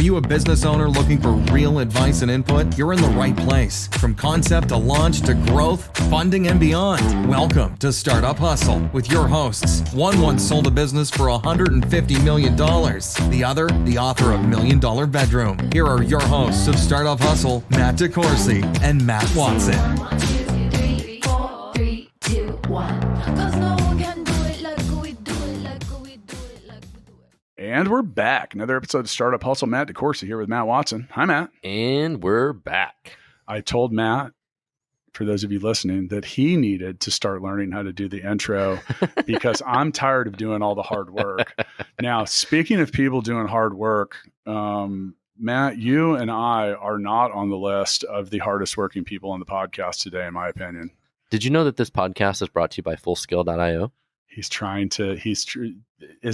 you a business owner looking for real advice and input? You're in the right place. From concept to launch to growth, funding, and beyond. Welcome to Startup Hustle with your hosts. One once sold a business for $150 million. The other, the author of $1 Million Bedroom. Here are your hosts of Startup Hustle, Matt DeCoursey and Matt Watson. 1, 2, 3, 4, 3, 2, 1. 'Cause no one can do it like we do it, like we do it, like we do it. And we're back. Another episode of Startup Hustle. Matt DeCoursey here with Matt Watson. Hi, Matt. And we're back. I told Matt, for those of you listening, that he needed to start learning how to do the intro because I'm tired of doing all the hard work. Now, speaking of people doing hard work, Matt, you and I are not on the list of the hardest working people on the podcast today, in my opinion. Did you know that this podcast is brought to you by FullScale.io? Is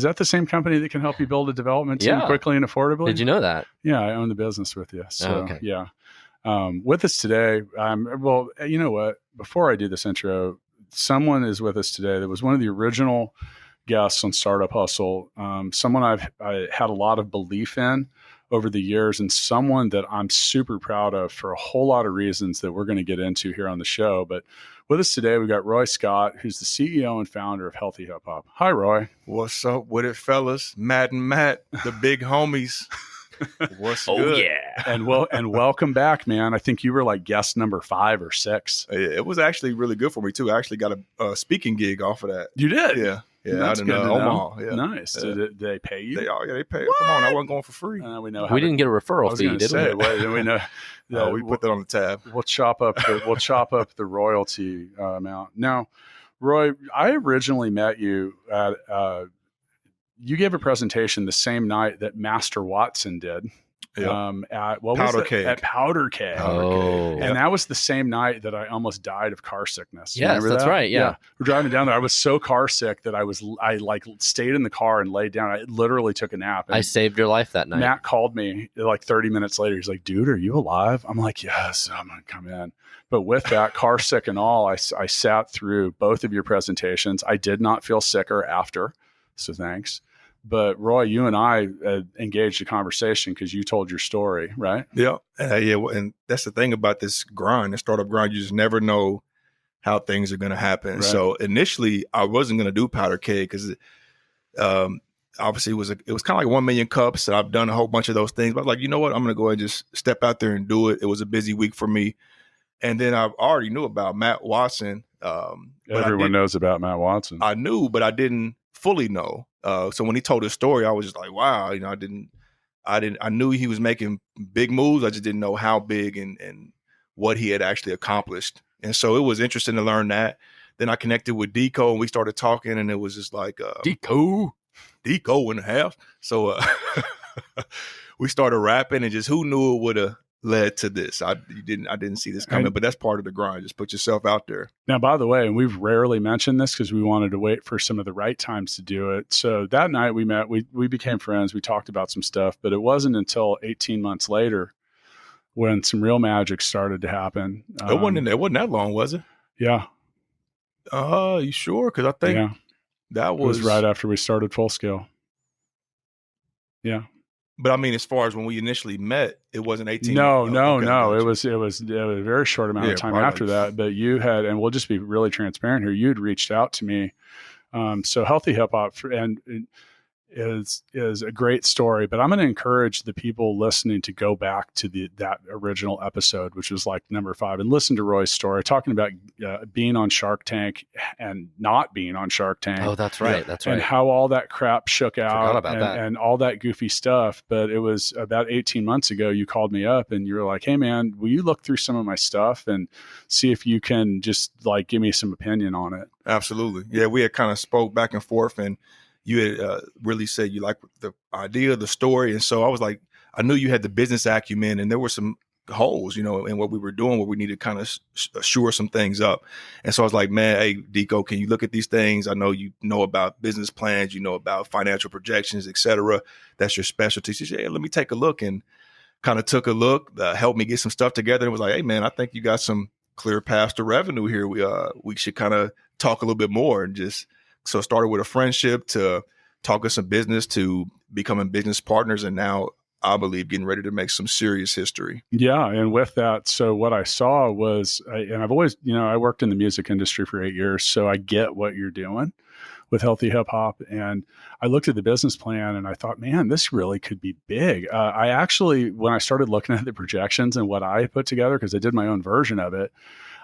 that the same company that can help you build a development team Yeah. quickly and affordably? Did you know that? Yeah, I own the business with you. So, Oh, okay. yeah. With us today, well, you know what? Before I do this intro, someone is with us today that was one of the original guests on Startup Hustle. Someone I had a lot of belief in over the years, and someone that I'm super proud of for a whole lot of reasons that we're going to get into here on the show. But with us today, we've got Roy Scott, who's the CEO and founder of Healthy Hip Hop. Hi, Roy. What's up with it, fellas? Matt and Matt, the big homies. What's good? yeah. And welcome back, man. I think you were like guest number 5 or 6. It was actually really good for me too. I actually got a speaking gig off of that. You did? Yeah, That's out good in to know. Omaha. Yeah. Nice. Yeah. Did they pay you? They pay. Come on, I wasn't going for free. We know. How We didn't get a I referral was fee, going to did say, we? we know. No, we put that on the tab. We'll chop up the royalty amount. Now, Roy, I originally met you at. You gave a presentation the same night that Master Watson did. Yeah. At what Powder was it? Keg. At Powder Keg. Oh. And that was the same night that I almost died of car sickness. You Yes, remember that's that? right, yeah. We're driving down there. I was so car sick that I stayed in the car and laid down. I literally took a nap. And I saved your life that night. Matt called me like 30 minutes later. He's like, dude, are you alive? I'm like, yes, I'm going to come in. But with that, car sick and all, I sat through both of your presentations. I did not feel sicker after. So thanks. But Roy, you and I engaged a conversation because you told your story, right? Yeah, and that's the thing about this grind, the startup grind. You just never know how things are going to happen. Right. So initially, I wasn't going to do Powder Keg because obviously it was kind of like 1 million cups. And I've done a whole bunch of those things, but I was like, you know what, I'm going to go ahead and just step out there and do it. It was a busy week for me, and then I already knew about Matt Watson. Everyone knows about Matt Watson. I knew, but I didn't fully know. So when he told his story, I was just like, wow, you know, I knew he was making big moves. I just didn't know how big and what he had actually accomplished. And so it was interesting to learn that. Then I connected with Deco and we started talking, and it was just like, Deco in the house. So we started rapping, and just who knew it would have led to this. I didn't see this coming, but that's part of the grind. Just put yourself out there. Now, by the way, and we've rarely mentioned this because we wanted to wait for some of the right times to do it. So that night we met, we became friends. We talked about some stuff, but it wasn't until 18 months later when some real magic started to happen. It wasn't that long, was it? Yeah. You sure? Because I think that It was right after we started Full Scale. Yeah. But I mean, as far as when we initially met, it wasn't 18. No. Gotcha. It was a very short amount of time after that. But you had, and we'll just be really transparent here. You had reached out to me. So Healthy Hip Hop is a great story, but I'm going to encourage the people listening to go back to that original episode, which was like number 5, and listen to Roy's story, talking about being on Shark Tank and not being on Shark Tank. Oh, that's right. That's right. And how all that crap shook out about that. and all that goofy stuff. But it was about 18 months ago, you called me up and you were like, hey man, will you look through some of my stuff and see if you can just like give me some opinion on it? Absolutely. Yeah. We had kind of spoke back and forth, and you had really said you liked the idea, the story. And so I was like, I knew you had the business acumen, and there were some holes, you know, in what we were doing where we needed to kind of shore some things up. And so I was like, man, hey, Deco, can you look at these things? I know you know about business plans, you know about financial projections, et cetera. That's your specialty. She said, yeah, let me take a look, and kind of took a look, helped me get some stuff together, and was like, hey, man, I think you got some clear paths to revenue here. We should kind of talk a little bit more. And just so it started with a friendship to talking some business to becoming business partners. And now I believe, getting ready to make some serious history. Yeah. And with that, so what I saw was, and I've always, I worked in the music industry for 8 years, so I get what you're doing with Healthy Hip Hop. And I looked at the business plan and I thought, man, this really could be big. I actually, when I started looking at the projections and what I put together, because I did my own version of it,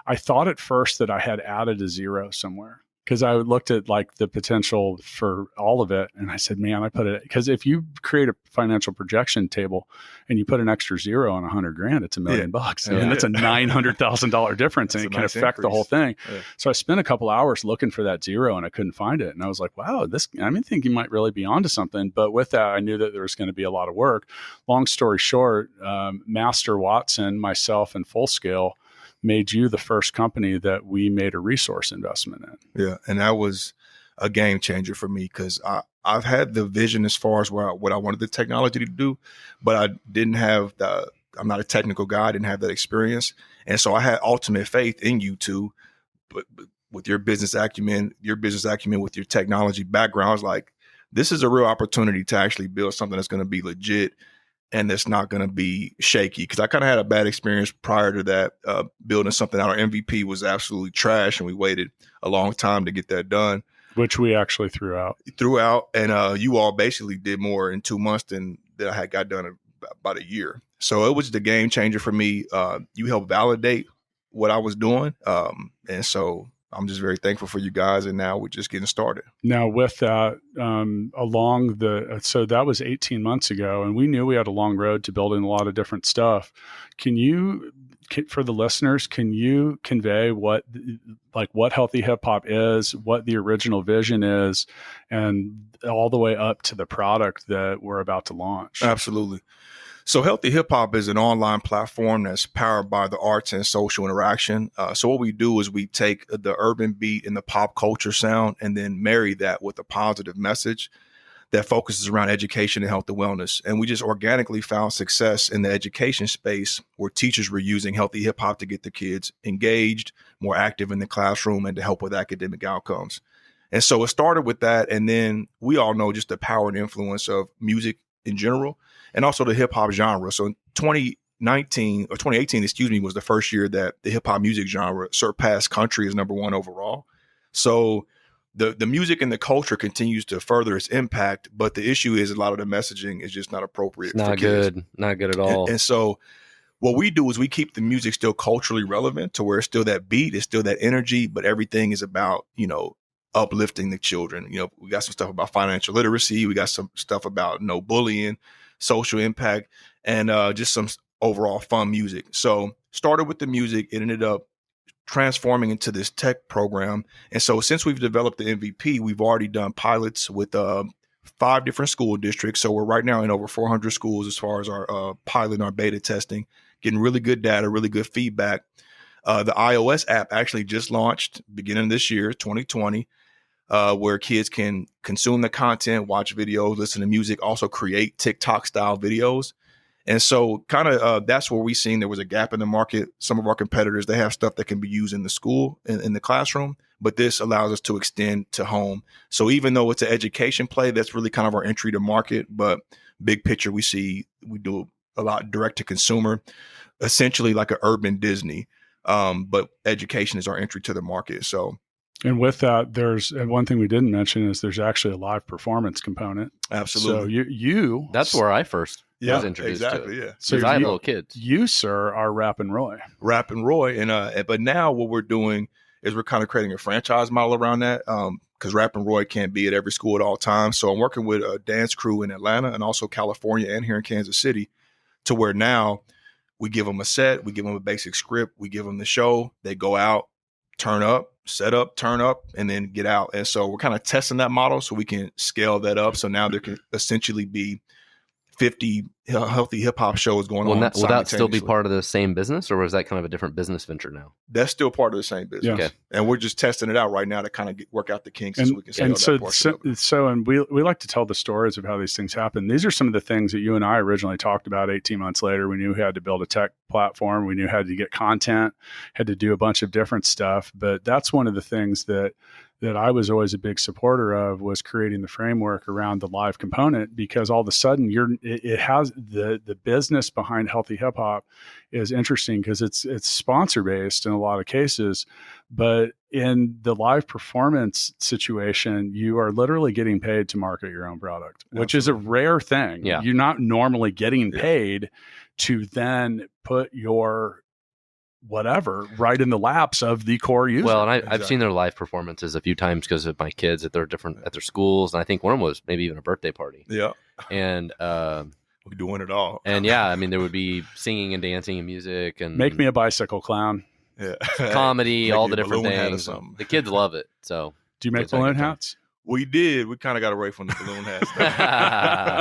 I thought at first that I had added a zero somewhere, because I looked at like the potential for all of it. And I said, man, I put it, because if you create a financial projection table and you put an extra zero on $100,000, it's $1 million. And that's a $900,000 difference, and it can affect the whole thing. Yeah. So I spent a couple hours looking for that zero and I couldn't find it. And I was like, wow, I think you might really be onto something. But with that, I knew that there was going to be a lot of work. Long story short, Master Watson, myself, and Full Scale made you the first company that we made a resource investment in. Yeah. And that was a game changer for me, because I've had the vision as far as what I wanted the technology to do, but I didn't have I'm not a technical guy. I didn't have that experience. And so I had ultimate faith in you two, but with your business acumen with your technology background, I was like, this is a real opportunity to actually build something that's going to be legit and that's not going to be shaky. Because I kind of had a bad experience prior to that, building something out. Our MVP was absolutely trash, and we waited a long time to get that done. Which we actually threw out. And you all basically did more in 2 months than I had got done in about a year. So it was the game changer for me. You helped validate what I was doing. And so I'm just very thankful for you guys. And now we're just getting started. Now with that, so that was 18 months ago, and we knew we had a long road to building a lot of different stuff. For the listeners, can you convey what Healthy Hip Hop is, what the original vision is, and all the way up to the product that we're about to launch? Absolutely. So Healthy Hip Hop is an online platform that's powered by the arts and social interaction. So what we do is we take the urban beat and the pop culture sound and then marry that with a positive message that focuses around education and health and wellness. And we just organically found success in the education space, where teachers were using Healthy Hip Hop to get the kids engaged, more active in the classroom, and to help with academic outcomes. And so it started with that. And then we all know just the power and influence of music in general, and also the hip hop genre. So in 2018, was the first year that the hip hop music genre surpassed country as number 1 overall. So the music and the culture continues to further its impact, but the issue is a lot of the messaging is just not appropriate. It's not good at all. And so what we do is we keep the music still culturally relevant to where it's still that beat, it's still that energy, but everything is about, uplifting the children. We got some stuff about financial literacy. We got some stuff about no bullying, social impact, and just some overall fun music. So started with the music, it ended up transforming into this tech program. And so since we've developed the MVP, we've already done pilots with 5 different school districts. So we're right now in over 400 schools as far as our pilot and our beta testing, getting really good data, really good feedback. The iOS app actually just launched beginning of this year, 2020, where kids can consume the content, watch videos, listen to music, also create TikTok style videos. And so kind of that's where we seen there was a gap in the market. Some of our competitors, they have stuff that can be used in the school, in the classroom, but this allows us to extend to home. So even though it's an education play, that's really kind of our entry to market. But big picture, we do a lot direct to consumer, essentially like an urban Disney. But education is our entry to the market. So. And with that, there's one thing we didn't mention is there's actually a live performance component. Absolutely. So that's where I first was introduced to it. Yeah. So I have little kids. You, sir, are Rap and Roy. And but now what we're doing is we're kind of creating a franchise model around that, because Rap and Roy can't be at every school at all times. So I'm working with a dance crew in Atlanta and also California and here in Kansas City, to where now we give them a set, we give them a basic script, we give them the show, they go out, turn up, set up, turn up, and then get out. And so we're kind of testing that model so we can scale that up. So now there can essentially be 50 healthy hip hop shows going on. Will that still be part of the same business, or was that kind of a different business venture now? That's still part of the same business. Yes. Okay. And we're just testing it out right now to kind of work out the kinks so we can scale that portion of it. And we like to tell the stories of how these things happen. These are some of the things that you and I originally talked about 18 months later. We knew we had to build a tech platform. We knew we had to get content, had to do a bunch of different stuff. But that's one of the things that that I was always a big supporter of was creating the framework around the live component, because all of a sudden it has the business behind healthy hip hop is interesting because it's sponsor based in a lot of cases, but in the live performance situation, you are literally getting paid to market your own product, which is a rare thing. Yeah. You're not normally getting paid to then put your whatever right in the laps of the core user. Well, and I've seen their live performances a few times because of my kids at their schools, and I think one of them was maybe even a birthday party. Yeah, and we're doing it all. And yeah, I mean, there would be singing and dancing and music and make me a bicycle clown. Yeah, comedy, all the different balloon hat or things. something. The kids love it. So, do you make balloon hats? We did. We kind of got away from the balloon hat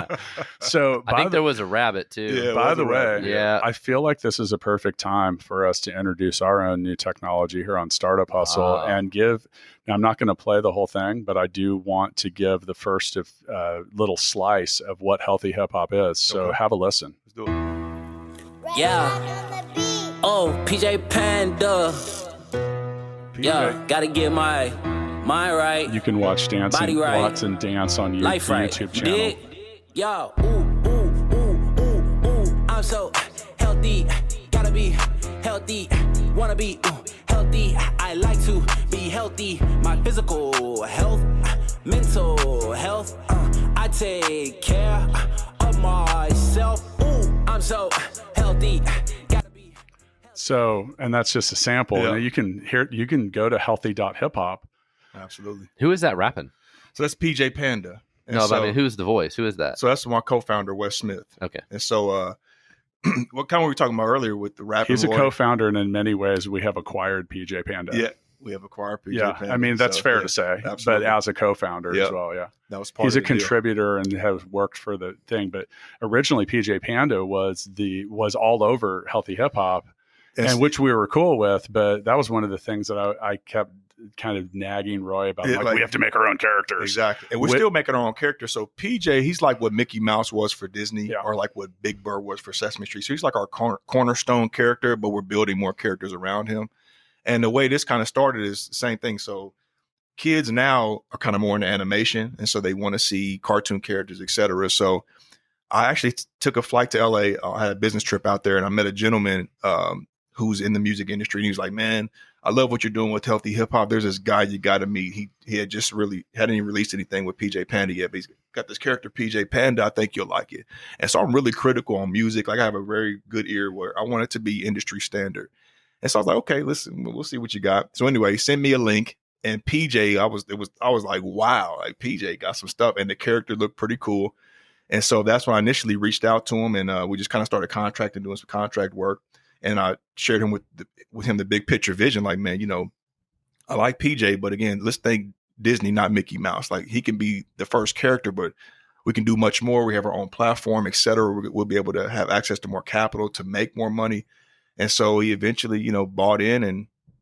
stuff. So I think there was a rabbit too. Yeah, by the way, rabbit, yeah. I feel like this is a perfect time for us to introduce our own new technology here on Startup Hustle and give. Now, I'm not going to play the whole thing, but I do want to give the first of little slice of what healthy hip hop is. So have a listen. Let's do it. Yeah. Oh, PJ Panda. Yeah, gotta get my mind right. You can watch Dancing Body right. Lots and Dance on Life right. YouTube channel. Yo, ooh, I'm so healthy. Gotta be healthy. Wanna be healthy. I like to be healthy. My physical health, mental health. I take care of myself. Ooh, I'm so healthy. Gotta be. So, and that's just a sample. Yeah. Now you can go to healthy.hiphop. Absolutely. Who is that rapping? So that's PJ Panda. And No, but I mean, who's the voice? Who is that? So that's my co-founder, Wes Smith. Okay. And so, what kind of were we talking about earlier with the rap? He's a co-founder, and in many ways, we have acquired PJ Panda. Yeah, we have acquired PJ Panda. I mean, that's fair to say, absolutely. but as a co-founder as well, yeah. That was part He's of a the deal. contributor and has worked for the thing, but originally PJ Panda was all over healthy hip hop, and which we were cool with, but that was one of the things that I kept kind of nagging Roy about. Yeah, like, we have to make our own characters. Exactly. And we're still making our own characters. So PJ, he's like what Mickey Mouse was for Disney or like what Big Bird was for Sesame Street. So he's like our cornerstone character, but we're building more characters around him. And the way this kind of started is the same thing. So kids now are kind of more into animation. And so they want to see cartoon characters, et cetera. So I actually took a flight to LA. I had a business trip out there and I met a gentleman who's in the music industry. And he was like, man, I love what you're doing with healthy hip hop. There's this guy you got to meet. He had just hadn't even released anything with PJ Panda yet, but he's got this character PJ Panda. I think you'll like it. And so I'm really critical on music. Like I have a very good ear where I want it to be industry standard. And so I was like, okay, listen, we'll see what you got. So anyway, he sent me a link, and PJ, I was like, wow, like PJ got some stuff, and the character looked pretty cool. And so that's when I initially reached out to him, and we just kind of started contracting, doing some contract work. And I shared him with him the big picture vision. Like, man, you know, I like PJ, but again, let's think Disney, not Mickey Mouse. Like he can be the first character, but we can do much more. We have our own platform, et cetera. We'll be able to have access to more capital to make more money. And so he eventually, you know, bought in,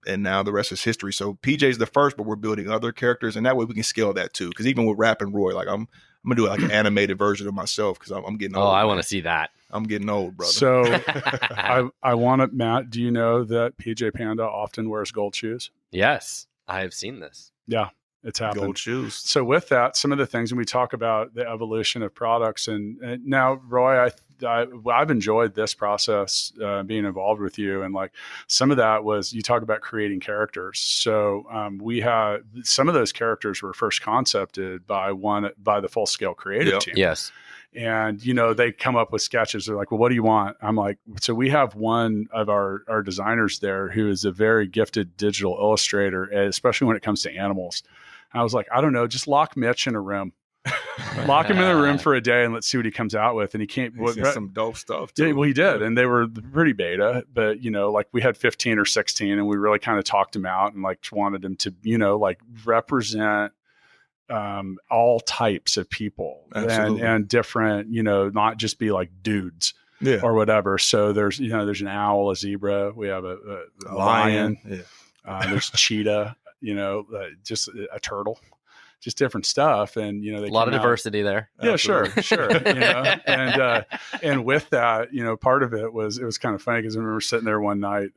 and now the rest is history. So PJ's the first, but we're building other characters, and that way we can scale that too. Because even with Rap and Roy, like I'm gonna do like an animated version of myself because I'm getting old. Oh, I want to see that. I'm getting old, brother. So I want to, Matt, do you know that PJ Panda often wears gold shoes? Yes, I have seen this. Yeah, it's happened. Gold shoes. So with that, some of the things when we talk about the evolution of products, and now, Roy, I've enjoyed this process being involved with you, and like some of that was you talk about creating characters. So we had some of those characters were first concepted by the Full Scale creative team. Yes. And, you know, they come up with sketches. They're like, well, what do you want? I'm like, so we have one of our designers there who is a very gifted digital illustrator, especially when it comes to animals. And I was like, I don't know, just lock Mitch in a room. Lock him in a room for a day and let's see what he comes out with. And he can't. Some dope stuff too. Yeah, well, he did. And they were pretty beta, but, you know, like we had 15 or 16 and we really kind of talked him out and like wanted him to, you know, like represent all types of people and different, you know, not just be like dudes or whatever. So there's an owl, a zebra, we have a lion, there's cheetah, you know, just a turtle, just different stuff. And, you know, a lot of diversity there. Yeah, Absolutely. sure. You know, and with that, you know, part of it was kind of funny because I remember sitting there one night,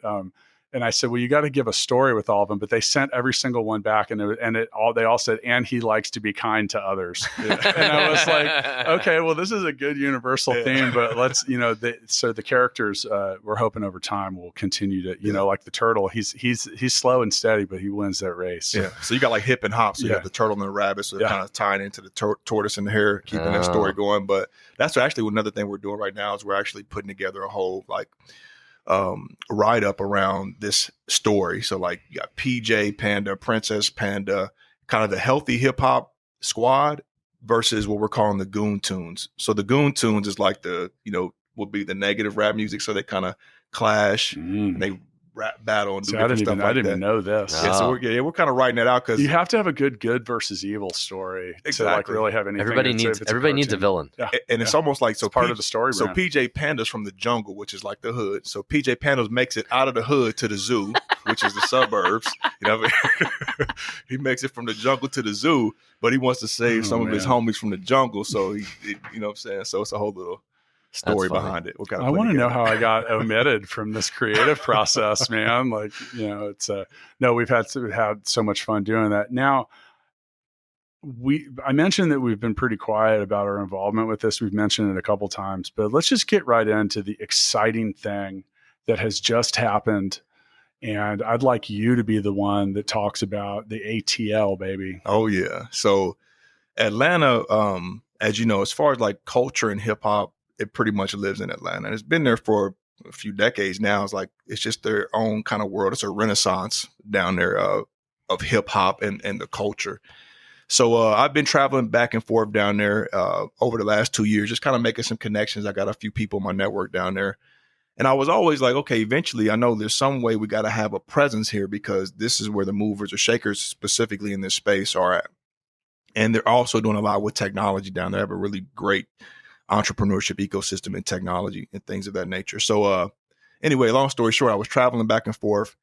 And I said, well, you got to give a story with all of them, but they sent every single one back, and they all said, and he likes to be kind to others. And I was like, okay, well, this is a good universal theme, but let's, so the characters, we're hoping over time will continue to, like the turtle, he's slow and steady, but he wins that race. Yeah. So you got like hip and hop. So you have the turtle and the rabbit, so they're kind of tying into the tortoise and the hare, keeping that story going. But that's actually another thing we're doing right now is we're actually putting together a whole write up around this story. So like you got PJ Panda, Princess Panda, kind of the healthy hip hop squad versus what we're calling the goon tunes. So the goon tunes is like would be the negative rap music. So they kind of clash and they rap battle and do different stuff like that. I didn't even know this. Yeah, so we're kind of writing that out because you have to have a good versus evil story to like really have anything. Everybody needs a villain. Yeah. And it's almost like part of the story. So PJ Panda's from the jungle, which is like the hood. So PJ Panda makes it out of the hood to the zoo, which is the suburbs. He makes it from the jungle to the zoo, but he wants to save some of his homies from the jungle. So he you know what I'm saying? So it's a whole little story behind it. I want to know how I got omitted from this creative process, man. Like, it's no, we've had so much fun doing that. Now, I mentioned that we've been pretty quiet about our involvement with this. We've mentioned it a couple times, but let's just get right into the exciting thing that has just happened. And I'd like you to be the one that talks about the ATL, baby. Oh yeah. So Atlanta, as you know, as far as like culture and hip hop, it pretty much lives in Atlanta. And it's been there for a few decades now. It's just their own kind of world. It's a renaissance down there of hip hop and the culture. So I've been traveling back and forth down there over the last 2 years, just kind of making some connections. I got a few people in my network down there. And I was always like, okay, eventually I know there's some way we got to have a presence here because this is where the movers or shakers specifically in this space are at. And they're also doing a lot with technology down there. They have a really great entrepreneurship ecosystem and technology and things of that nature. So anyway, long story short, I was traveling back and forth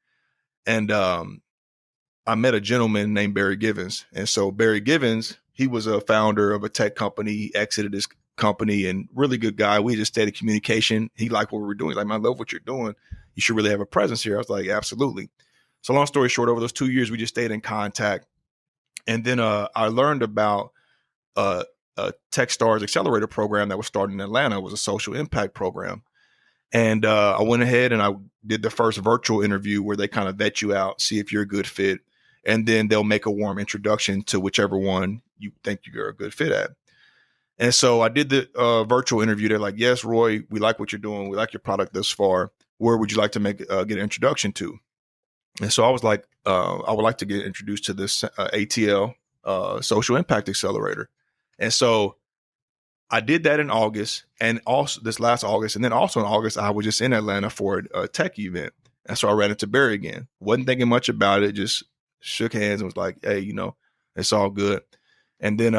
and I met a gentleman named Barry Givens. And so Barry Givens, he was a founder of a tech company. He exited his company and really good guy. We just stayed in communication. He liked what we were doing. He's like, man, I love what you're doing. You should really have a presence here. I was like, absolutely. So long story short, over those 2 years, we just stayed in contact. And then I learned about a Techstars accelerator program that was started in Atlanta. It was a social impact program. And I went ahead and I did the first virtual interview where they kind of vet you out, see if you're a good fit. And then they'll make a warm introduction to whichever one you think you're a good fit at. And so I did the virtual interview. They're like, yes, Roy, we like what you're doing. We like your product thus far. Where would you like to get an introduction to? And so I was like, I would like to get introduced to this ATL social impact accelerator. And so I did that in August and also this last August. And then also in August, I was just in Atlanta for a tech event. And so I ran into Barry again. Wasn't thinking much about it. Just shook hands and was like, hey, it's all good. And then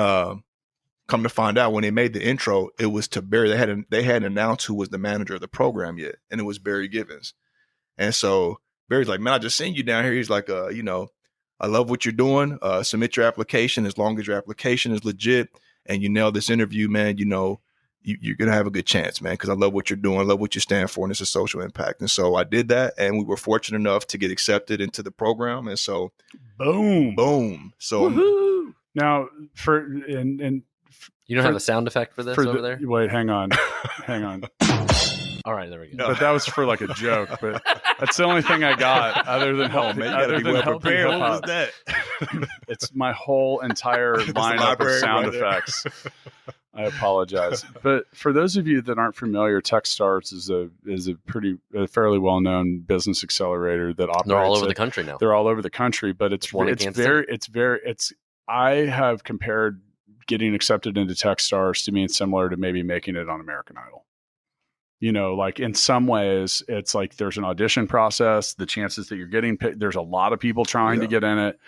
come to find out when they made the intro, it was to Barry. They hadn't announced who was the manager of the program yet. And it was Barry Givens. And so Barry's like, man, I just seen you down here. He's like, I love what you're doing. Submit your application as long as your application is legit and you nail this interview, man, you're going to have a good chance, man, because I love what you're doing. I love what you stand for, and it's a social impact. And so I did that, and we were fortunate enough to get accepted into the program. And so boom. So woo-hoo. Now, you don't have a sound effect for this over there? Wait, hang on. All right, there we go. But that was for like a joke. But that's the only thing I got other than helping. Man, you gotta be well prepared. What was that? It's my whole entire lineup of sound effects. I apologize. But for those of you that aren't familiar, Techstars is a fairly well known business accelerator that operates. They're all over the country now. They're all over the country, but I have compared getting accepted into Techstars to being similar to maybe making it on American Idol. Like in some ways, it's like there's an audition process. The chances that you're getting picked, there's a lot of people trying to get in it.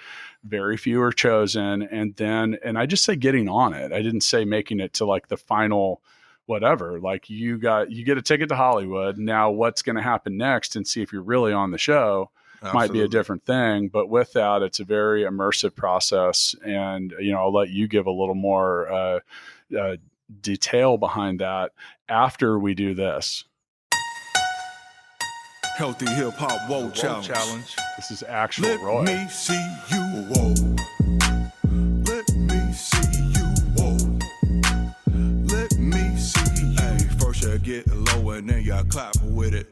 Very few are chosen. And I just say getting on it. I didn't say making it to like the final whatever. Like you get a ticket to Hollywood. Now what's going to happen next and see if you're really on the show might be a different thing. But with that, it's a very immersive process. And, I'll let you give a little more detail behind that after we do this. Healthy hip hop whoa challenge. This is actual Let Roy. me see you whoa. Let me see you whoa. Let me see you. Hey, first you get low and then you clap with it.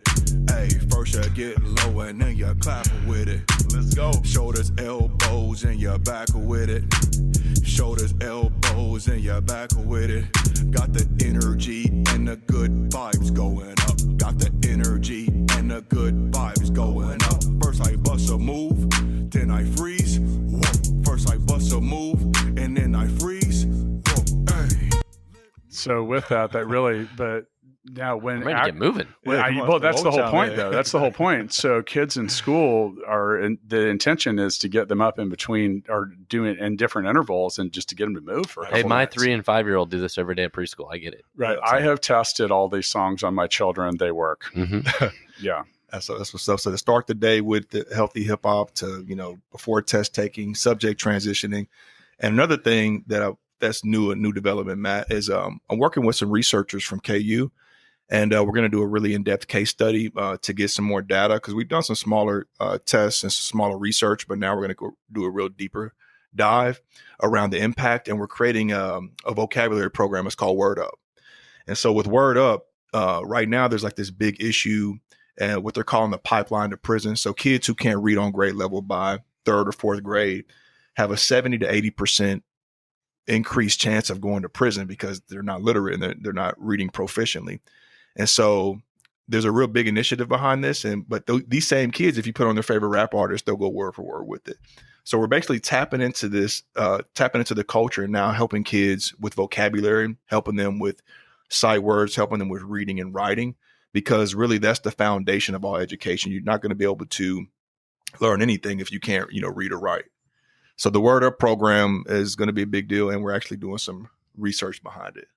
Hey, first you get low and then you clap with it. Let's go. Shoulders, elbows, and your back with it. Shoulders, elbows, and your back with it. Got the energy and the good vibes going up. Got the energy and the good vibes going up. First I bust a move, then I freeze. Whoa. First I bust a move, and then I freeze. Whoa. Hey. So with that really, but now when I'm ready to get moving. Well, that's the whole point, though. That's the whole point. So kids in school the intention is to get them up in between or doing in different intervals and just to get them to move for a Hey, couple my minutes. 3 and 5-year-old do this every day at preschool. I get it. Right. I have tested all these songs on my children. They work. Mm-hmm. Yeah. That's what's up. So to start the day with the healthy hip hop to, before test taking, subject transitioning. And another thing that's a new development, Matt, is I'm working with some researchers from KU. And we're going to do a really in-depth case study to get some more data because we've done some smaller tests and some smaller research, but now we're going to go do a real deeper dive around the impact. And we're creating a vocabulary program. It's called Word Up. And so with Word Up, right now there's like this big issue and what they're calling the pipeline to prison. So kids who can't read on grade level by 3rd or 4th grade have a 70 to 80% increased chance of going to prison because they're not literate and they're not reading proficiently. And so there's a real big initiative behind this. But these same kids, if you put on their favorite rap artist, they'll go word for word with it. So we're basically tapping into the culture and now helping kids with vocabulary, helping them with sight words, helping them with reading and writing, because really that's the foundation of all education. You're not going to be able to learn anything if you can't, read or write. So the Word Up program is going to be a big deal. And we're actually doing some research behind it.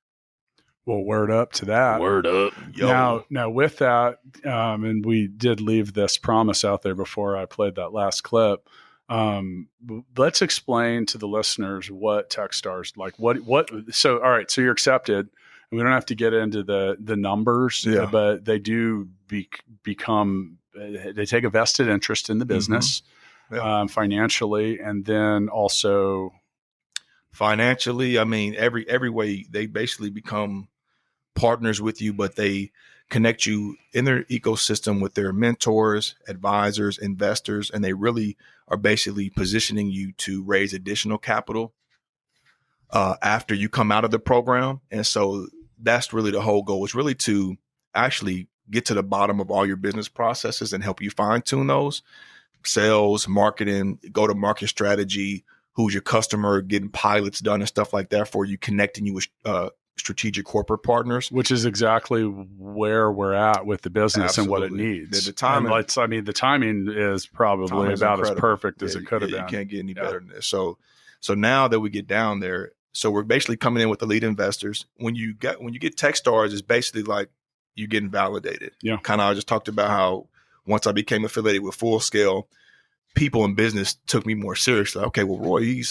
Well, word up to that. Word up. Yo. Now with that, and we did leave this promise out there before I played that last clip. Let's explain to the listeners what Techstars like. What? So, all right. So you're accepted. And we don't have to get into the numbers, but they do become. They take a vested interest in the business, financially, and then also financially. I mean, every way they basically become partners with you, but they connect you in their ecosystem with their mentors, advisors, investors, and they really are basically positioning you to raise additional capital after you come out of the program. And so that's really the whole goal, is really to actually get to the bottom of all your business processes and help you fine tune those: sales, marketing, go-to-market strategy, who's your customer, getting pilots done and stuff like that for you, connecting you with strategic corporate partners, which is exactly where we're at with the business. Absolutely. And what it needs. The timing, the timing is probably about as perfect as it could have been. You can't get any better than this. So now that we get down there, so we're basically coming in with the lead investors. When you get Techstars, it's basically like you're getting validated. Yeah. Kind of, I just talked about how once I became affiliated with Full Scale, people in business took me more seriously. Okay, well, Roy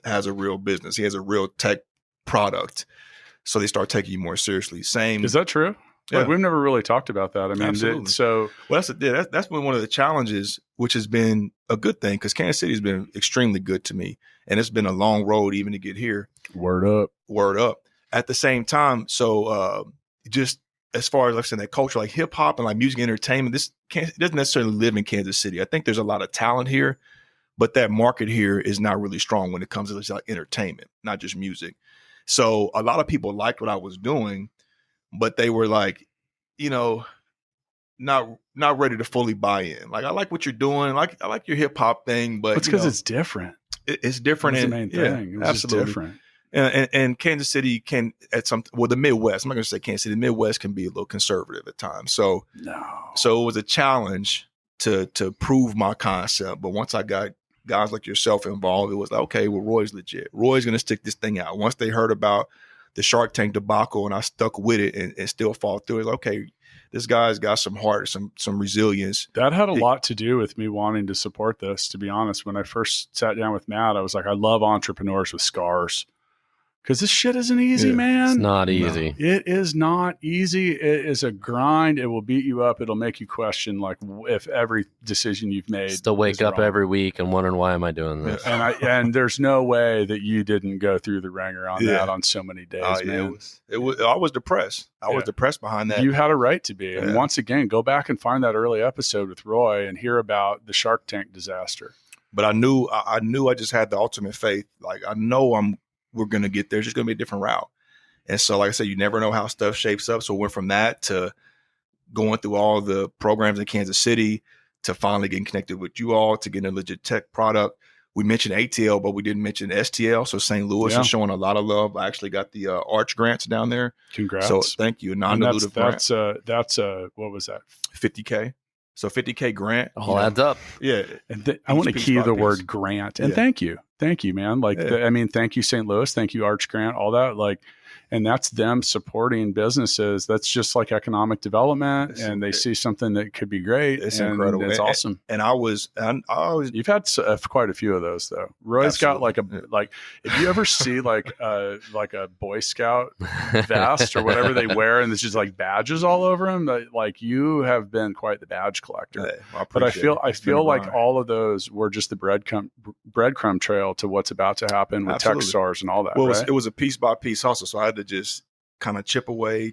has a real business. He has a real tech product. So they start taking you more seriously. Same. Is that true? Yeah. Like, we've never really talked about that. I mean, absolutely. Well, that's been one of the challenges, which has been a good thing because Kansas City has been extremely good to me, and it's been a long road even to get here. Word up. At the same time, so just as far as like saying that culture, like hip hop and like music and entertainment, it doesn't necessarily live in Kansas City. I think there's a lot of talent here, but that market here is not really strong when it comes to like entertainment, not just music. So a lot of people liked what I was doing, but they were like, not ready to fully buy in. Like, I like what you're doing. I like your hip hop thing, but it's because it's different. It's different. That's the main thing. It was absolutely just different. And Kansas City can the Midwest, I'm not going to say Kansas City, the Midwest can be a little conservative at times. So it was a challenge to prove my concept. But once I got guys like yourself involved, it was like, okay, well, Roy's legit. Roy's going to stick this thing out. Once they heard about the Shark Tank debacle and I stuck with it and still fall through, it's like, okay, this guy's got some heart, some resilience. That had a lot to do with me wanting to support this, to be honest. When I first sat down with Matt, I was like, I love entrepreneurs with scars, Because this shit isn't easy, man. It's not easy. It is not easy. It is a grind. It will beat you up. It'll make you question, like, if every decision you've made. Still wake up wrong. every week and wondering, why am I doing this? And there's no way that you didn't go through the ringer on that on so many days, man. It was. I was depressed. I was depressed behind that. You had a right to be. And once again, go back and find that early episode with Roy and hear about the Shark Tank disaster. But I knew I just had the ultimate faith. Like, I know we're going to get there. It's just going to be a different route. And so, like I said, you never know how stuff shapes up. So we went from that to going through all the programs in Kansas City to finally getting connected with you all to getting a legit tech product. We mentioned ATL, but we didn't mention STL. So St. Louis is showing a lot of love. I actually got the Arch grants down there. Congrats. So thank you. Non-dilutive grant. That's what was that? $50K. So $50K grant. All adds up. Yeah. And I want to key the word grant. And thank you. Thank you, man. Like, thank you, St. Louis. Thank you, Arch Grant, all that. Like, and that's them supporting businesses. That's just like economic development. And they see something that could be great. It's incredible. It's awesome. And I always, you've had quite a few of those though. Roy's got like if you ever see like a Boy Scout vest or whatever they wear, and there's just like badges all over them, like you have been quite the badge collector. But I feel like all of those were just the breadcrumb trail to what's about to happen with Techstars and all that. Well, it was a piece by piece hustle. So I had to just kind of chip away.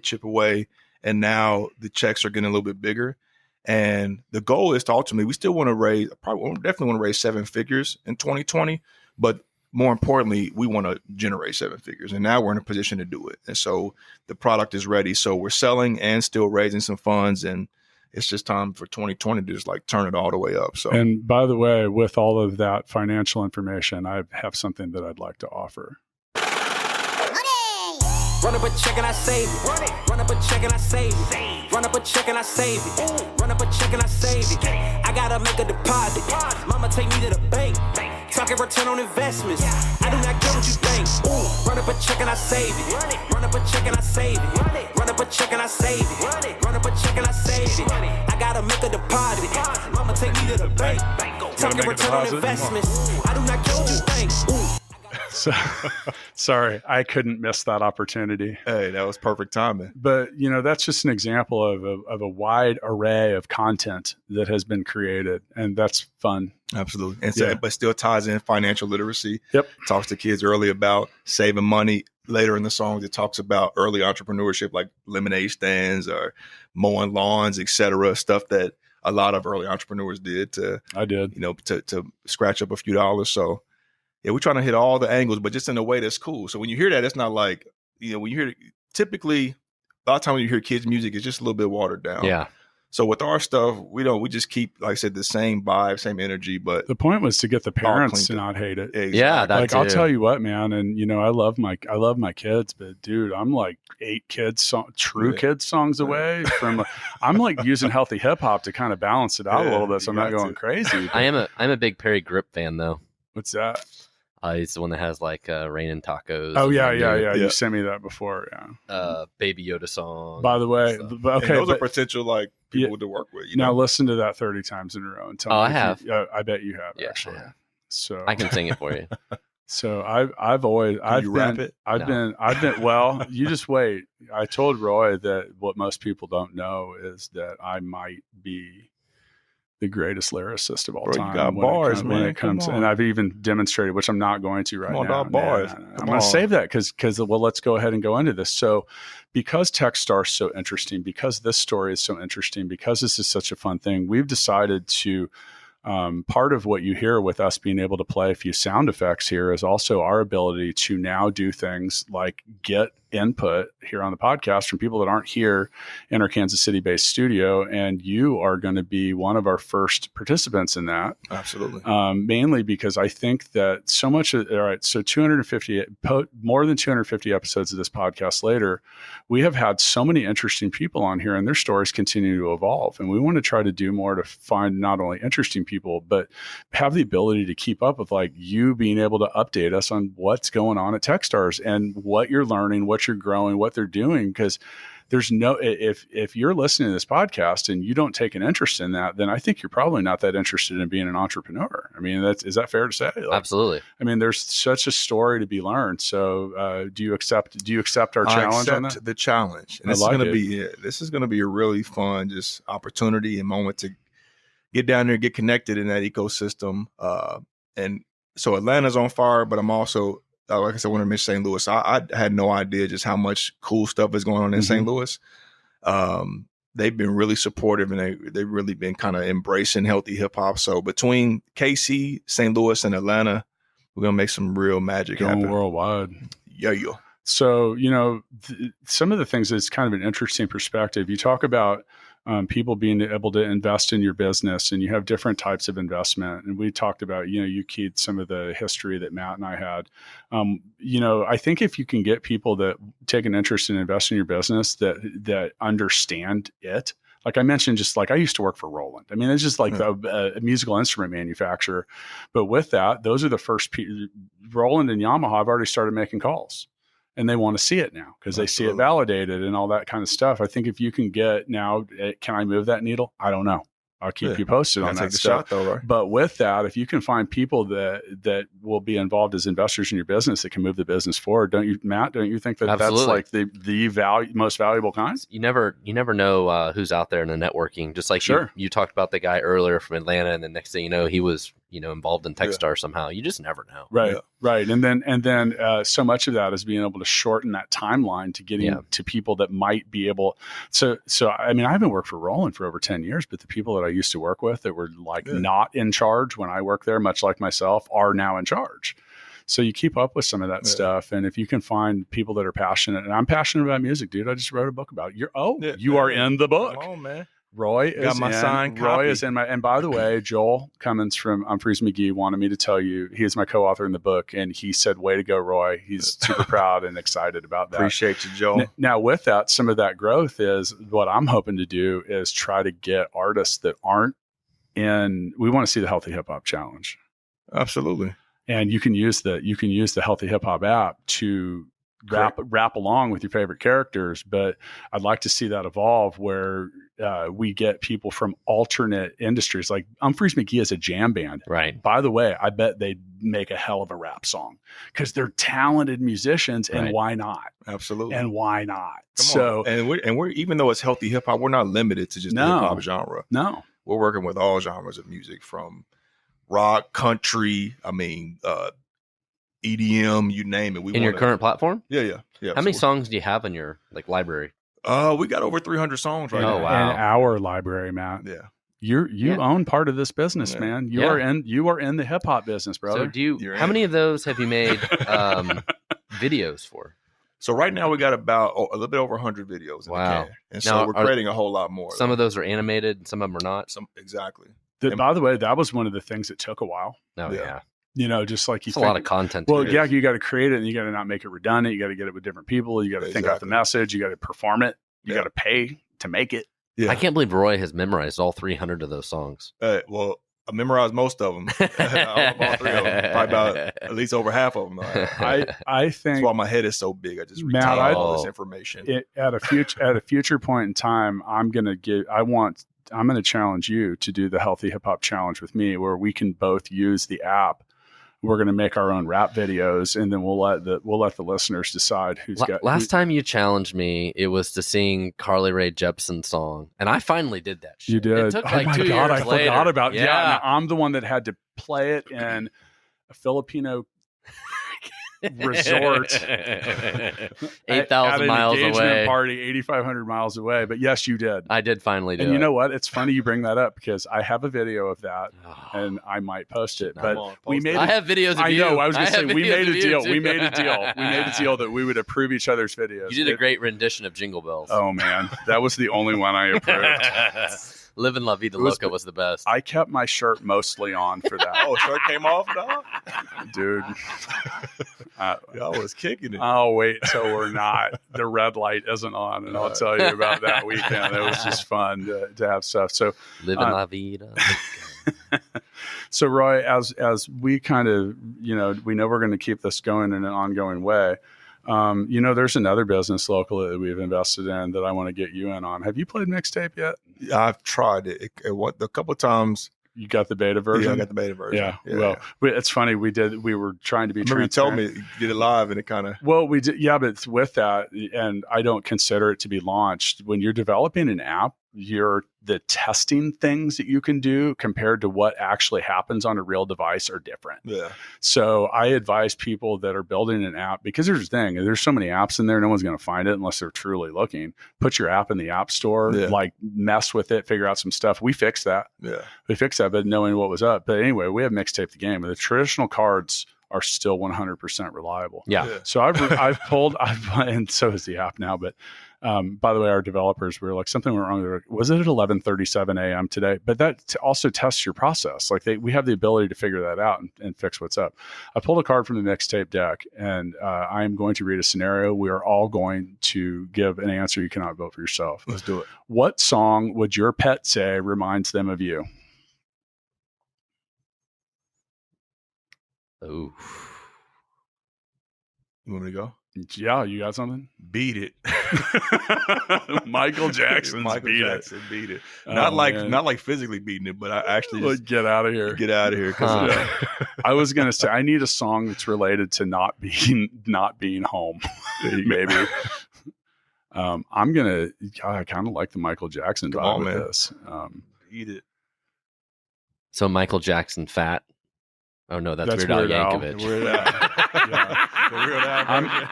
And now the checks are getting a little bit bigger. And the goal is to ultimately, we still want to definitely want to raise 7 figures in 2020. But more importantly, we want to generate 7 figures. And now we're in a position to do it. And so the product is ready. So we're selling and still raising some funds. And it's just time for 2020 to just like turn it all the way up. So, and by the way, with all of that financial information, I have something that I'd like to offer. Run up a check and I save it. Run up a check and I save it. Run up a check and I save it. Run up a check and I save it. I gotta make a deposit. Mama take me to the bank. Talking return on investments. I do not care what you think. Run up a check and I save it. Run up a check and I save it. Run up a check and I save it. Run up a check and I save it. I gotta make a deposit. Mama take me to the bank. Talking return on investments. I do not care what you think. So, sorry, I couldn't miss that opportunity. Hey, that was perfect timing. But, that's just an example of a wide array of content that has been created, and that's fun. Absolutely. And so, but still ties in financial literacy. Yep. Talks to kids early about saving money. Later in the songs, it talks about early entrepreneurship, like lemonade stands or mowing lawns, etc. Stuff that a lot of early entrepreneurs did to scratch up a few dollars. So, yeah, we're trying to hit all the angles, but just in a way that's cool. So when you hear that, it's not like, when you hear it, typically, a lot of times when you hear kids' music, it's just a little bit watered down. Yeah. So with our stuff, we just keep, like I said, the same vibe, same energy. But the point was to get the parents to not hate it. Exactly. Yeah, that's I'll tell you what, man, and I love my kids, but dude, I'm like 8 kids songs away from. I'm like using healthy hip hop to kind of balance it out a little bit, so I'm not going crazy. I'm a big Perry Grip fan though. What's that? It's the one that has like Rain and Tacos. Oh yeah. You sent me that before. Yeah. Baby Yoda song. By the way, okay, those are potential like people to work with. Now listen to that 30 times in a row and tell me. I have. I bet you have actually. Yeah. So I can sing it for you. So I've been well. You just wait. I told Roy that what most people don't know is that I might be the greatest lyricist of all time. You got bars, man. When it comes, and I've even demonstrated, which I'm not going to right now. Bars. I'm going to save that because let's go ahead and go into this. So, because Techstars is so interesting, because this story is so interesting, because this is such a fun thing, we've decided to. Part of what you hear with us being able to play a few sound effects here is also our ability to now do things like get input here on the podcast from people that aren't here in our Kansas City-based studio, and you are going to be one of our first participants in that. Absolutely. Mainly because I think that so much. All right, so more than 250 episodes of this podcast later, we have had so many interesting people on here, and their stories continue to evolve, and we want to try to do more to find not only interesting people, but have the ability to keep up with like you being able to update us on what's going on at Techstars and what you're learning, what what you're growing, what they're doing, because there's no, if you're listening to this podcast and you don't take an interest in that, then I think you're probably not that interested in being an entrepreneur. I mean, is that fair to say? Like, Absolutely. I mean, there's such a story to be learned. So, do you accept our challenge on that? The challenge. And this is going to be a really fun just opportunity and moment to get down there, get connected in that ecosystem. And so Atlanta's on fire, but I'm also, like I said, when I mentioned St. Louis, I had no idea just how much cool stuff is going on in St. Louis. They've been really supportive, and they've really been kind of embracing healthy hip hop. So between KC, St. Louis, and Atlanta, we're going to make some real magic happen. Worldwide. Yeah. So, some of the things is kind of an interesting perspective. You talk about people being able to invest in your business, and you have different types of investment. And we talked about, you keyed some of the history that Matt and I had. I think if you can get people that take an interest in investing in your business that understand it, like I mentioned, just like I used to work for Roland. I mean, it's just like a musical instrument manufacturer. But with that, those are the first Roland and Yamaha have already started making calls. And they want to see it now because they see it validated and all that kind of stuff. I think if you can get now, can I move that needle? I don't know. I'll keep you posted on that take the stuff. shot though, right? But with that, if you can find people that will be involved as investors in your business that can move the business forward, don't you, Matt? Don't you think that Absolutely. that's like the most valuable kind? You never know who's out there in the networking. Just like you talked about the guy earlier from Atlanta, and the next thing you know, he was involved in Techstars somehow. You just never know. Right. And then so much of that is being able to shorten that timeline to getting to people that might be able. So I mean, I haven't worked for Roland for over 10 years, but the people that I used to work with that were like not in charge when I worked there, much like myself, are now in charge. So you keep up with some of that stuff. And if you can find people that are passionate, and I'm passionate about music, dude, I just wrote a book about it. You are in the book. Come on, man. Roy is signed copy. Roy is in my, and by the way, Joel Cummins from Humphreys McGee wanted me to tell you, he is my co-author in the book, and he said, way to go, Roy. He's super proud and excited about that. Appreciate you, Joel. Now with that, some of that growth is what I'm hoping to do is try to get artists that aren't we want to see the Healthy Hip Hop Challenge. Absolutely. And you can use the Healthy Hip Hop app to rap along with your favorite characters. But I'd like to see that evolve where we get people from alternate industries. Like Humphreys McGee is a jam band. Right. By the way, I bet they'd make a hell of a rap song because they're talented musicians. And why not? Absolutely. And why not? And we're even though it's healthy hip hop, we're not limited to just the hip hop genre. No. We're working with all genres of music, from rock, country, EDM, you name it. Your current platform? Yeah. How many songs do you have in your library? We got over 300 songs right now. Oh, wow. In our library, Matt. Yeah. You own part of this business, man. You are in the hip hop business, brother. So how many of those have you made videos for? So right now we got about a little bit over 100 videos. Wow. And so we're creating a whole lot more. Some of those are animated and some of them are not. Exactly. By the way, that was one of the things that took a while. Oh, yeah. Just like it's a lot of content. Well, you got to create it, and you got to not make it redundant. You got to get it with different people. You got to think out the message. You got to perform it. You got to pay to make it. Yeah. I can't believe Roy has memorized all 300 of those songs. Well, I memorized most of them. All 3 of them. Probably about at least over half of them. I think that's why my head is so big. I just retain all this information. At a future point in time, I'm going to challenge you to do the Healthy Hip Hop Challenge with me, where we can both use the app. We're going to make our own rap videos, and then we'll let the listeners decide who's got. Last time you challenged me, it was to sing Carly Rae Jepsen's song, and I finally did that shit. You did. It took like 2 years I later. forgot about. Yeah, I'm the one that had to play it in a Filipino resort 8,000 miles away, party 8,500 miles away. But yes, you did. I did finally do it. And you know what? It's funny you bring that up because I have a video of that, and I might post it. But I have videos of you. I know. I was going to say we made a deal. We made a deal that we would approve each other's videos. You did a great rendition of Jingle Bells. Oh man, that was the only one I approved. Living La Vida Loca was the best. I kept my shirt mostly on for that. Oh, shirt came off, dog? Dude. I was kicking it. I'll wait till we're not. The red light isn't on, and I'll tell you about that weekend. It was just fun to have stuff. So Living La Vida. So Roy, as we kind of, we know we're going to keep this going in an ongoing way. There's another business locally that we've invested in that I want to get you in on. Have you played Mixtape yet? I've tried it. A couple of times. You got the beta version? Yeah, I got the beta version. Yeah. It's funny. We were trying to be transparent. You told me you did it live and it kind of. Well, we did. Yeah, but with that, and I don't consider it to be launched. When you're developing an app, the testing things that you can do compared to what actually happens on a real device are different. Yeah. So I advise people that are building an app, because here's the thing, there's so many apps in there, no one's going to find it unless they're truly looking. Put your app in the app store, mess with it, figure out some stuff. We fixed that. Yeah. We fixed that, but knowing what was up. But anyway, we have Mixtape the Game. The traditional cards are still 100% reliable. Yeah. So I've pulled, and so is the app now, but by the way, our developers were like, something went wrong. Was it at 11:37 a.m. today? But that also tests your process. Like we have the ability to figure that out and fix what's up. I pulled a card from the Mixtape deck, and I am going to read a scenario. We are all going to give an answer. You cannot vote for yourself. Let's do it. What song would your pet say reminds them of you? Oh. You want me to go? Yeah, you got something? Beat It. Michael Jackson beat it. Oh, not like physically beating it, but I actually just get out of here. Get out of here. I was gonna say I need a song that's related to not being home. Maybe. I kind of like the Michael Jackson vibe with this. Beat It. So Michael Jackson fat. Oh no, that's Weird Al Yankovic. Weird Al.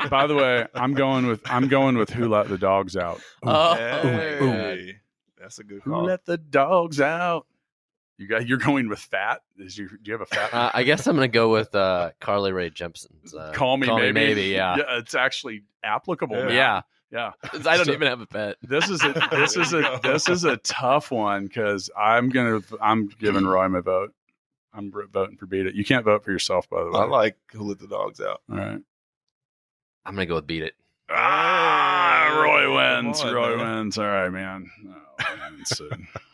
By the way, I'm going with Who Let the Dogs Out. Hey. That's a good call. Who Let the Dogs Out? You're going with fat? Do you have a fat? I guess I'm gonna go with Carly Rae Jepsen's Call Me Maybe. Yeah, it's actually applicable. Yeah. I don't So, even have a pet. This is a tough one because I'm giving Roy my vote. I'm voting for Beat It. You can't vote for yourself, by the way. I like Who Let the Dogs Out. All right. I'm gonna go with Beat It. Roy wins. Roy wins. All right, man. Oh, man. So,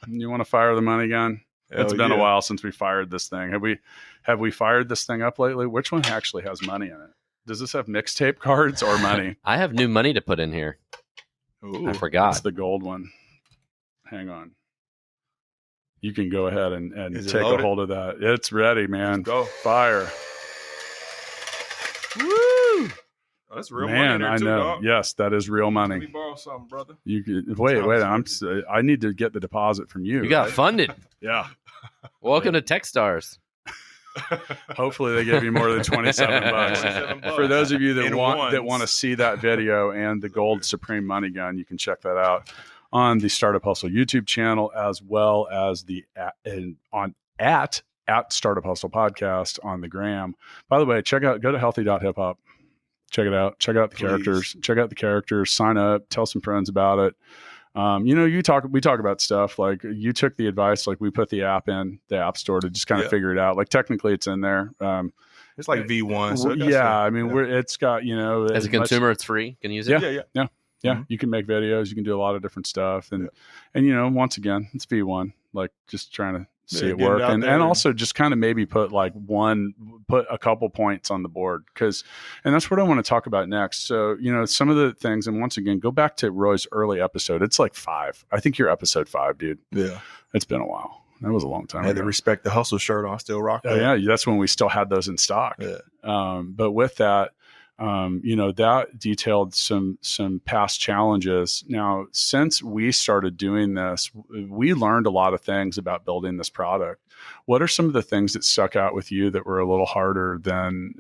you want to fire the money gun? It's been a while since we fired this thing. Have we fired this thing up lately? Which one actually has money in it? Does this have mixtape cards or money? I have new money to put in here. Ooh, I forgot. It's the gold one. Hang on. You can go ahead and take a hold of that. It's ready, man. Let's go. Fire. Woo! Oh, that's real money in there too, I know. dog. Yes, that is real money. Let me borrow something, brother. You can, wait. I need to get the deposit from you. You got funded. Yeah. Welcome to Techstars. Hopefully they give you more than $27. For those of you that want to see that video and the gold Supreme money gun, you can check that out on the Startup Hustle YouTube channel, as well as at Startup Hustle Podcast on the gram. By the way, go to healthy.hiphop. Check it out. Check out the characters. Check out the characters. Sign up. Tell some friends about it. We talk about stuff like you took the advice, like we put the app in the app store to just kind of figure it out. Like technically it's in there. It's like V1. So it's got, as a consumer, it's free. Can you use it? Yeah. Mm-hmm. You can make videos. You can do a lot of different stuff. And once again, it's V1, like just trying to see it work. And also just kind of maybe put a couple points on the board. And that's what I want to talk about next. So, some of the things, and once again, go back to Roy's early episode. It's like 5. I think you're episode 5, dude. Yeah. It's been a while. That was a long time ago. I had the Respect the Hustle shirt on. I still rock that. Oh, yeah. That's when we still had those in stock. Yeah. But with that, that detailed some past challenges. Now, since we started doing this, we learned a lot of things about building this product. What are some of the things that stuck out with you that were a little harder than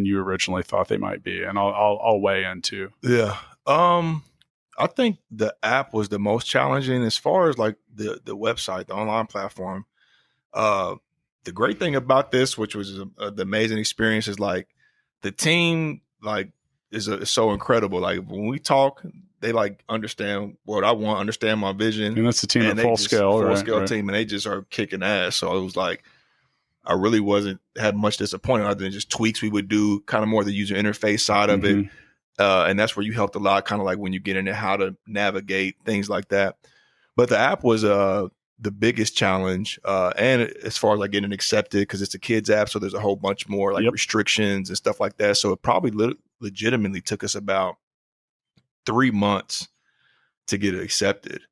you originally thought they might be? And I'll weigh in too. Yeah. I think the app was the most challenging as far as like the website, the online platform. The great thing about this, which was the amazing experience, is like the team is so incredible. Like when we talk, they understand what I want, understand my vision. And that's the team at full scale team, and they just are kicking ass. So it was like I really had much disappointment other than just tweaks we would do, kind of more the user interface side of it. And that's where you helped a lot, kind of like when you get into how to navigate things like that. But the app was the biggest challenge, and as far as like getting accepted, because it's a kids app, so there's a whole bunch more restrictions and stuff like that. So it probably legitimately took us about 3 months to get it accepted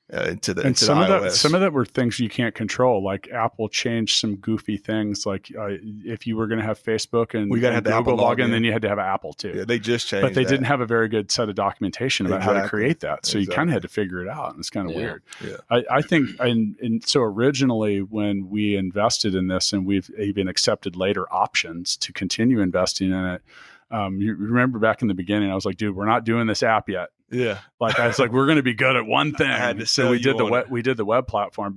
into the iOS. Some of that were things you can't control. Like Apple changed some goofy things. Like if you were going to have Facebook and we got to have the Apple login, then you had to have Apple too. Yeah, they just changed. But they didn't have a very good set of documentation about how to create that. So you kind of had to figure it out, and it's kind of weird. Yeah. I think, and so originally when we invested in this, and we've even accepted later options to continue investing in it. You remember back in the beginning, I was like, dude, we're not doing this app yet. Yeah. Like I was like, we're going to be good at one thing. I had to so we did the web platform,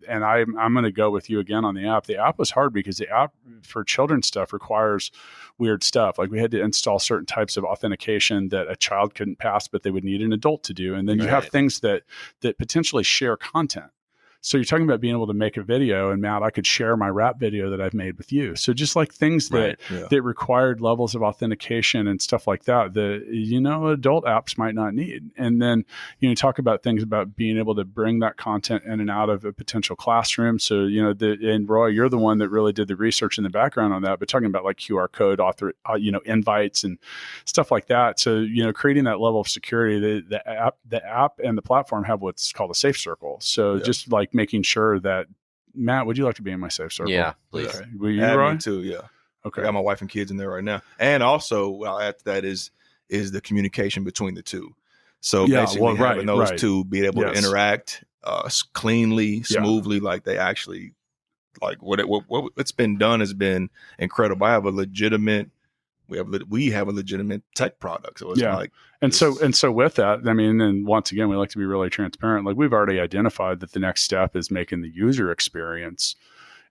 and I'm going to go with you again on the app. The app was hard because the app for children's stuff requires weird stuff. Like we had to install certain types of authentication that a child couldn't pass, but they would need an adult to do. And then you have things that potentially share content. So you're talking about being able to make a video, and Matt, I could share my rap video that I've made with you. So just like things that required levels of authentication and stuff like that, adult apps might not need. And then, talk about things about being able to bring that content in and out of a potential classroom. So, and Roy, you're the one that really did the research in the background on that, but talking about like QR code invites and stuff like that. So, creating that level of security, the app and the platform have what's called a safe circle. So just like making sure that, Matt, would you like to be in my safe circle? Yeah, please. Okay. Will you, Roy? Me too, yeah. Okay. I got my wife and kids in there right now. And also, what I'll add to that is the communication between the two. So basically having those two be able to interact cleanly, smoothly, like they actually, like what it's been done has been incredible. We have a legitimate tech product. So it's like, so with that, I mean, and once again, we like to be really transparent. Like we've already identified that the next step is making the user experience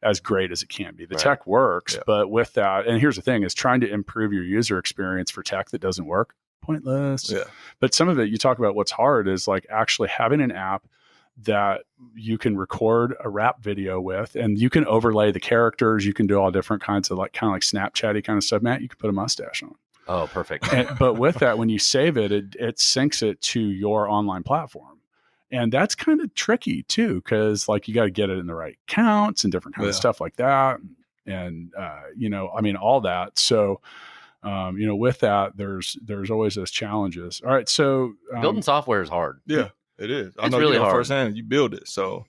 as great as it can be. The tech works, but with that, and here's the thing, is trying to improve your user experience for tech that doesn't work, pointless. Yeah. But some of it, you talk about what's hard is like actually having an app that you can record a rap video with, and you can overlay the characters. You can do all different kinds of kind of like Snapchatty kind of stuff. Matt, you can put a mustache on. Oh, perfect. But with that, when you save it, it syncs it to your online platform. And that's kind of tricky too, because like you got to get it in the right counts and different kinds of stuff like that. And, all that. So, with that, there's always those challenges. All right. So building software is hard. Yeah. It is. I know really hard. Firsthand, you build it. So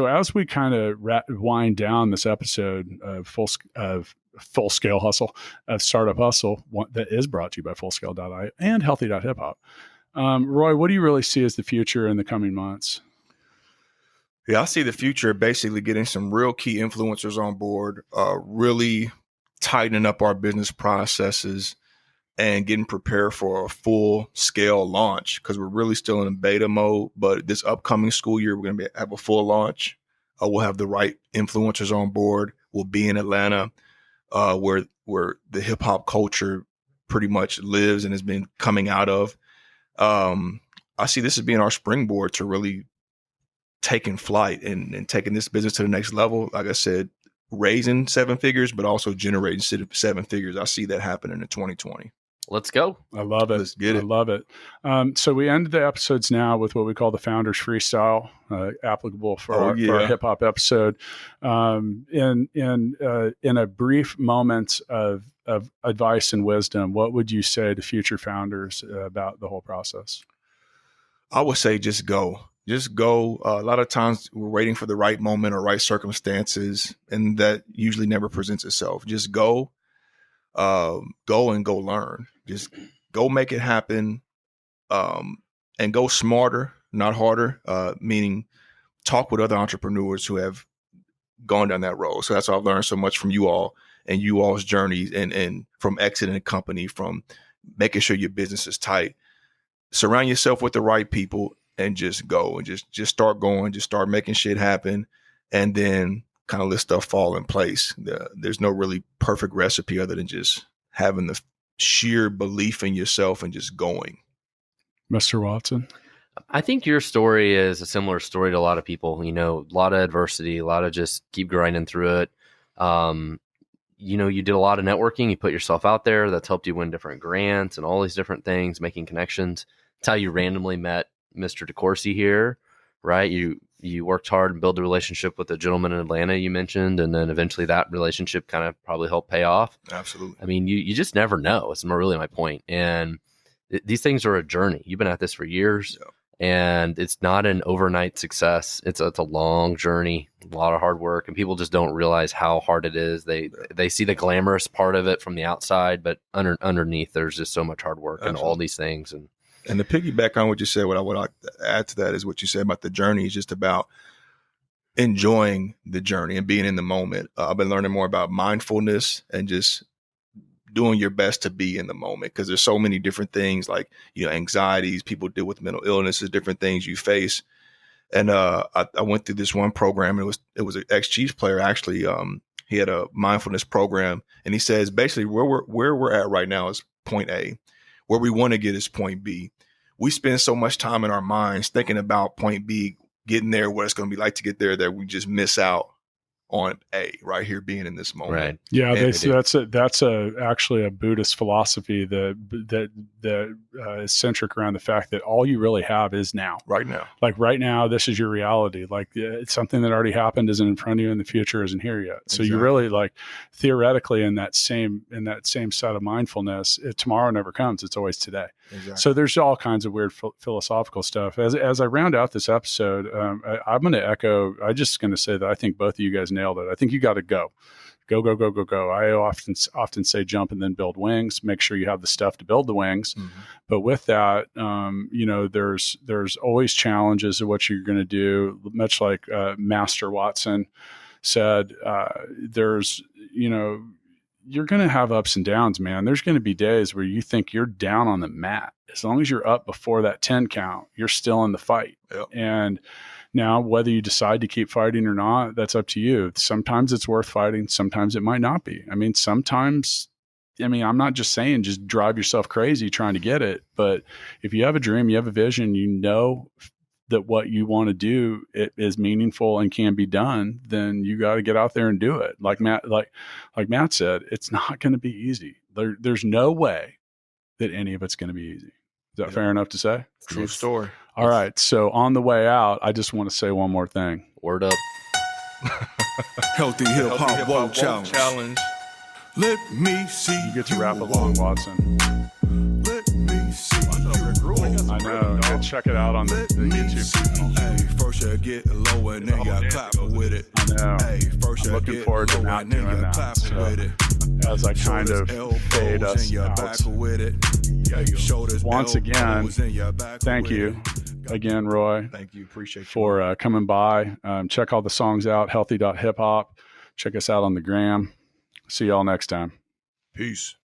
as we kind of wind down this episode of Full Scale Hustle, of Startup Hustle, that is brought to you by Fullscale.io and Healthy.hiphop. Roy, what do you really see as the future in the coming months? Yeah, I see the future basically getting some real key influencers on board, really tightening up our business processes, and getting prepared for a full scale launch, because we're really still in beta mode. But this upcoming school year, we're going to have a full launch. We'll have the right influencers on board. We'll be in Atlanta, where the hip hop culture pretty much lives and has been coming out of. I see this as being our springboard to really taking flight and taking this business to the next level. Like I said, raising 7 figures, but also generating 7 figures. I see that happening in 2020. Let's go. I love it. Let's get it. I love it. So we end the episodes now with what we call the Founders Freestyle, applicable for our hip hop episode. In a brief moment of advice and wisdom, what would you say to future founders about the whole process? I would say just go. Just go. A lot of times we're waiting for the right moment or right circumstances, and that usually never presents itself. Just go. Go and go learn. Just go make it happen, and go smarter, not harder, meaning talk with other entrepreneurs who have gone down that road. So that's why I've learned so much from you all and you all's journeys, and from exiting a company, from making sure your business is tight. Surround yourself with the right people and just go and just start going, just start making shit happen, and then kind of let stuff fall in place. There's no really perfect recipe other than just having the sheer belief in yourself and just going. Mr. Watson? I think your story is a similar story to a lot of people. A lot of adversity, a lot of just keep grinding through it. You did a lot of networking. You put yourself out there. That's helped you win different grants and all these different things, making connections. It's how you randomly met Mr. DeCoursey here, right? You you worked hard and built a relationship with a gentleman in Atlanta you mentioned, and then eventually that relationship kind of probably helped pay off. Absolutely. I mean, you just never know. It's really my point. And these things are a journey. You've been at this for years, and it's not an overnight success. It's a long journey, a lot of hard work, and people just don't realize how hard it is. They see the glamorous part of it from the outside, but underneath there's just so much hard work and all these things. And to piggyback on what you said, what I would like to add to that is what you said about the journey is just about enjoying the journey and being in the moment. I've been learning more about mindfulness and just doing your best to be in the moment, because there's so many different things like, anxieties, people deal with mental illnesses, different things you face. And I went through this one program, and it was an ex-Chiefs player, actually. He had a mindfulness program, and he says basically where we're at right now is point A. Where we want to get is point B. We spend so much time in our minds thinking about point B, getting there, what it's going to be like to get there, that we just miss out on A, right here, being in this moment. Right. Yeah, that's actually a Buddhist philosophy that is centric around the fact that all you really have is now. Right now. Like right now, this is your reality. Like it's something that already happened isn't in front of you, and the future isn't here yet. So you really, like, theoretically in that same set of mindfulness, tomorrow never comes. It's always today. Exactly. So there's all kinds of weird philosophical stuff. As I round out this episode, I'm going to echo. I'm just going to say that I think both of you guys nailed it. I think you got to go. I often say jump and then build wings. Make sure you have the stuff to build the wings. Mm-hmm. But with that, there's always challenges of what you're going to do. Much like Master Watson said, you're going to have ups and downs, man. There's going to be days where you think you're down on the mat. As long as you're up before that 10 count, you're still in the fight. Yep. And now, whether you decide to keep fighting or not, that's up to you. Sometimes it's worth fighting. Sometimes it might not be. I'm not just saying just drive yourself crazy trying to get it. But if you have a dream, you have a vision, that what you want to do it is meaningful and can be done, then you got to get out there and do it. Like Matt said, it's not going to be easy. There's no way that any of it's going to be easy. Is that fair enough to say? True story. All right. So on the way out, I just want to say one more thing. Word up. Healthy hip hop woke challenge. Let me see. You get to rap along, Watson. Let me see. I know. Go check it out on the YouTube channel. Hey, first you get low and then you clap with it. I know. Hey, first I'm looking forward to not doing that. So, as I kind of fade us out. Once again, thank you. Again, Roy. Thank you. Appreciate you. For coming by. Check all the songs out, healthy.hiphop. Check us out on the gram. See y'all next time. Peace.